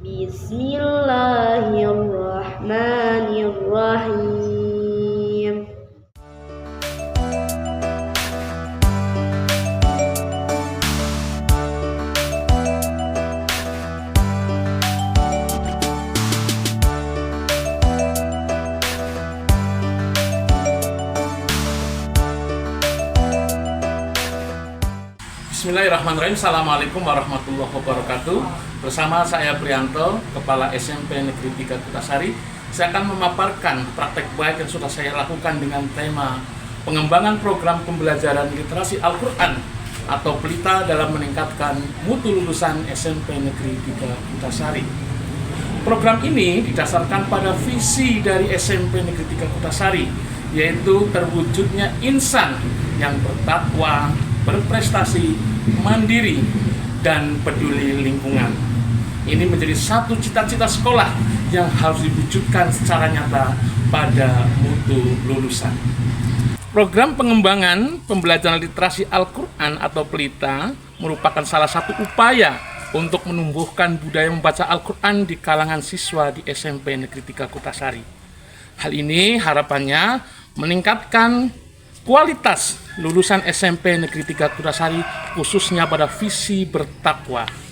Bismillahirrahmanirrahim. Bismillahirrahmanirrahim. Assalamualaikum warahmatullahi wabarakatuh. Bersama saya Prianto, Kepala SMP Negeri 3 Kutasari, saya akan memaparkan praktek baik yang sudah saya lakukan dengan tema pengembangan program pembelajaran literasi Al-Quran atau PELITA dalam meningkatkan mutu lulusan SMP Negeri 3 Kutasari. Program ini didasarkan pada visi dari SMP Negeri 3 Kutasari, yaitu terwujudnya insan yang bertakwa, berprestasi, mandiri, dan peduli lingkungan. Ini menjadi satu cita-cita sekolah yang harus diwujudkan secara nyata pada mutu lulusan. Program pengembangan pembelajaran literasi Al-Quran atau PELITA merupakan salah satu upaya untuk menumbuhkan budaya membaca Al-Quran di kalangan siswa di SMP Negeri 3 Kutasari. Hal ini harapannya meningkatkan kualitas lulusan SMP Negeri 3 Kutasari, khususnya pada visi bertakwa.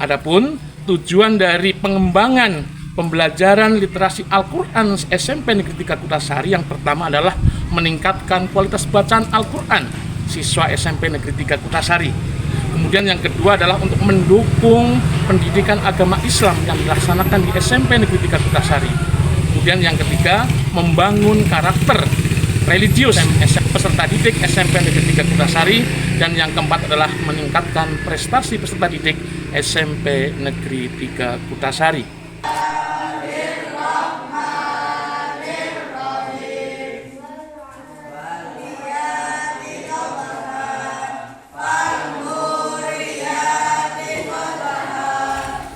Adapun tujuan dari pengembangan pembelajaran literasi Al-Quran SMP Negeri 3 Kutasari yang pertama adalah meningkatkan kualitas bacaan Al-Quran siswa SMP Negeri 3 Kutasari. Kemudian yang kedua adalah untuk mendukung pendidikan agama Islam yang dilaksanakan di SMP Negeri 3 Kutasari. Kemudian yang ketiga, membangun karakter religius peserta didik SMP Negeri 3 Kutasari, dan yang keempat adalah meningkatkan prestasi peserta didik SMP Negeri 3 Kutasari.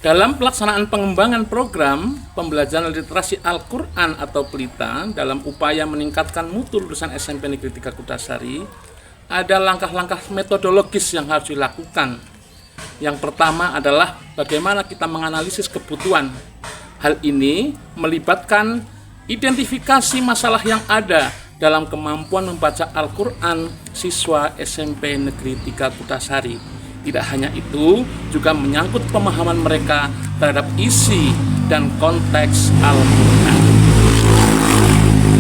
Dalam pelaksanaan pengembangan program pembelajaran literasi Al-Quran atau PELITA dalam upaya meningkatkan mutu lulusan SMP Negeri 3 Kutasari, ada langkah-langkah metodologis yang harus dilakukan. Yang pertama adalah bagaimana kita menganalisis kebutuhan. Hal ini melibatkan identifikasi masalah yang ada dalam kemampuan membaca Al-Quran siswa SMP Negeri 3 Kutasari. Tidak hanya itu, juga menyangkut pemahaman mereka terhadap isi dan konteks Al-Quran.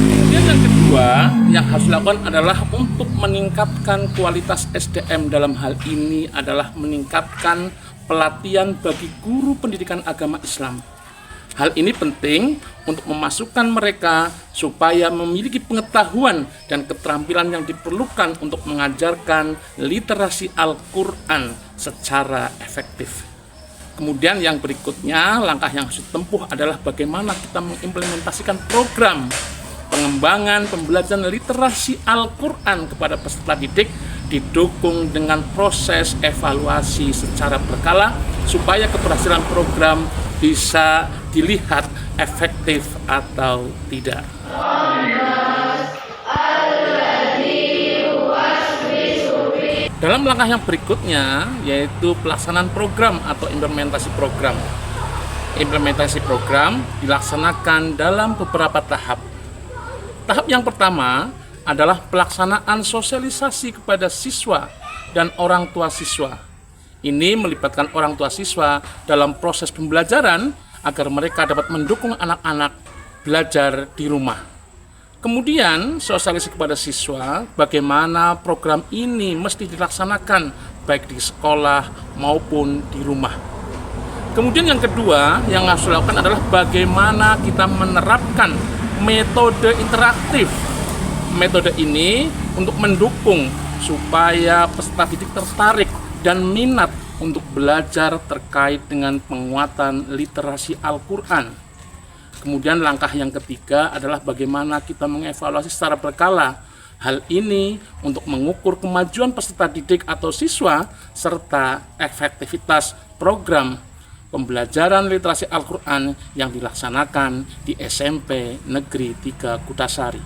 Kemudian yang kedua yang harus dilakukan adalah untuk meningkatkan kualitas SDM. Dalam hal ini adalah meningkatkan pelatihan bagi guru pendidikan agama Islam. Hal ini penting untuk memasukkan mereka supaya memiliki pengetahuan dan keterampilan yang diperlukan untuk mengajarkan literasi Al-Quran secara efektif. Kemudian yang berikutnya, langkah yang harus ditempuh adalah bagaimana kita mengimplementasikan program pengembangan pembelajaran literasi Al-Quran kepada peserta didik, didukung dengan proses evaluasi secara berkala supaya keberhasilan program bisa dilihat efektif atau tidak. Dalam langkah yang berikutnya, yaitu pelaksanaan program atau implementasi program. Implementasi program dilaksanakan dalam beberapa tahap. Tahap yang pertama adalah pelaksanaan sosialisasi kepada siswa dan orang tua siswa. Ini melibatkan orang tua siswa dalam proses pembelajaran agar mereka dapat mendukung anak-anak belajar di rumah. Kemudian sosialisasi kepada siswa bagaimana program ini mesti dilaksanakan baik di sekolah maupun di rumah. Kemudian yang kedua yang harus dilakukan adalah bagaimana kita menerapkan metode interaktif. Metode ini untuk mendukung supaya peserta didik tertarik dan minat untuk belajar terkait dengan penguatan literasi Al-Quran. Kemudian langkah yang ketiga adalah bagaimana kita mengevaluasi secara berkala. Hal ini untuk mengukur kemajuan peserta didik atau siswa serta efektivitas program pembelajaran literasi Al-Quran yang dilaksanakan di SMP Negeri 3 Kutasari.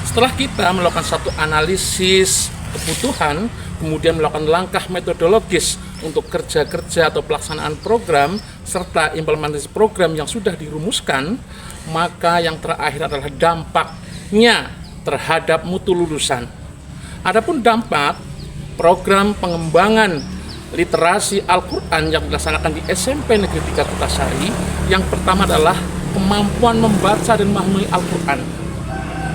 Setelah kita melakukan satu analisis kebutuhan, kemudian melakukan langkah metodologis untuk kerja-kerja atau pelaksanaan program serta implementasi program yang sudah dirumuskan, maka yang terakhir adalah dampaknya terhadap mutu lulusan. Adapun dampak program pengembangan literasi Al-Quran yang dilaksanakan di SMP Negeri 3 Kutasari, yang pertama adalah kemampuan membaca dan memahami Al-Quran.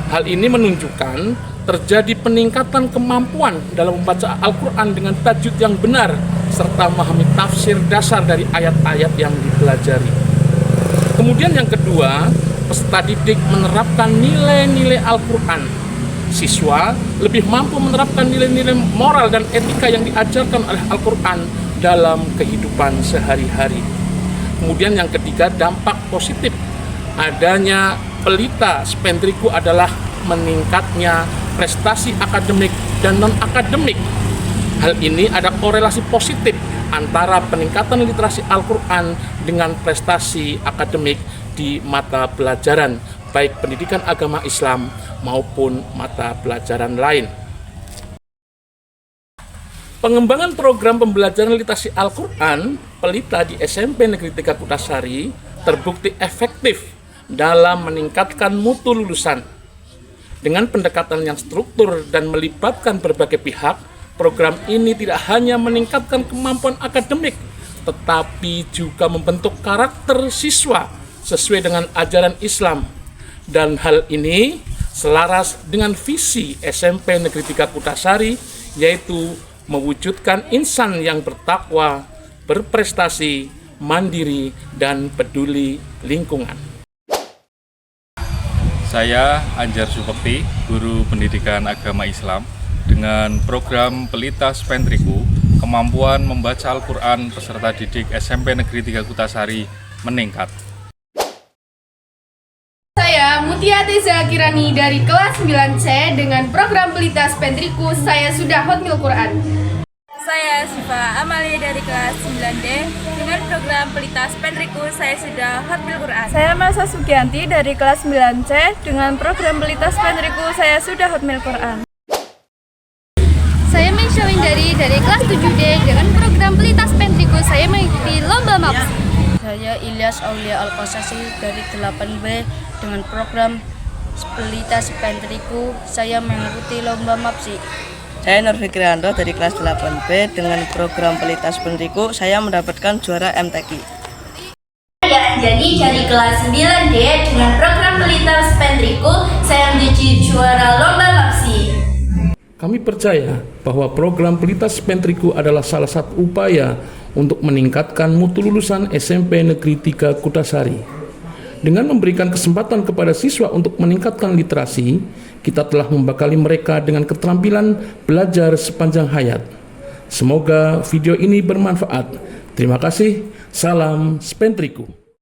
Hal ini menunjukkan terjadi peningkatan kemampuan dalam membaca Al-Quran dengan tajwid yang benar, serta memahami tafsir dasar dari ayat-ayat yang dipelajari. Kemudian yang kedua, peserta didik menerapkan nilai-nilai Al-Quran. Siswa lebih mampu menerapkan nilai-nilai moral dan etika yang diajarkan oleh Al-Quran dalam kehidupan sehari-hari. Kemudian yang ketiga, dampak positif adanya pelita Spendriku adalah meningkatnya prestasi akademik dan non-akademik. Hal ini ada korelasi positif antara peningkatan literasi Al-Quran dengan prestasi akademik di mata pelajaran, baik pendidikan agama Islam maupun mata pelajaran lain. Pengembangan program pembelajaran literasi Al-Quran pelita di SMP Negeri 3 Kutasari terbukti efektif dalam meningkatkan mutu lulusan. Dengan pendekatan yang struktur dan melibatkan berbagai pihak, program ini tidak hanya meningkatkan kemampuan akademik, tetapi juga membentuk karakter siswa sesuai dengan ajaran Islam. Dan hal ini selaras dengan visi SMP Negeri 3 Kutasari, yaitu mewujudkan insan yang bertakwa, berprestasi, mandiri, dan peduli lingkungan. Saya Anjar Supekti, guru pendidikan agama Islam. Dengan program Pelita Spendriku, kemampuan membaca Al-Quran peserta didik SMP Negeri 3 Kutasari meningkat. Saya Mutia Teza Kirani dari kelas 9C. Dengan program Pelita Spendriku, saya sudah hotmil Quran. Saya Siva Amalia dari kelas 9D. Dengan program Pelita Spendriku, saya sudah hotmil Quran. Saya Masa Sugianti dari kelas 9C. Dengan program Pelita Spendriku, saya sudah hotmil Quran. Saya Meisha Windari dari kelas 7D. Dengan program Pelita Spendriku, saya mengikuti lomba MAPS. Saya Ilyas Aulia Al-Qasasi dari 8B. Dengan program Pelita Spendriku, saya mengikuti lomba MAPSI. Saya Nur Fikrianto dari kelas 8B. Dengan program Pelita Spendriku, saya mendapatkan juara MTQ. Saya Anjani dari kelas 9D. Dengan program Pelita Spendriku, saya menjadi juara lomba MAPSI. Kami percaya bahwa program Pelita Spendriku adalah salah satu upaya untuk meningkatkan mutu lulusan SMP Negeri 3 Kutasari. Dengan memberikan kesempatan kepada siswa untuk meningkatkan literasi, kita telah membekali mereka dengan keterampilan belajar sepanjang hayat. Semoga video ini bermanfaat. Terima kasih. Salam Spendriku.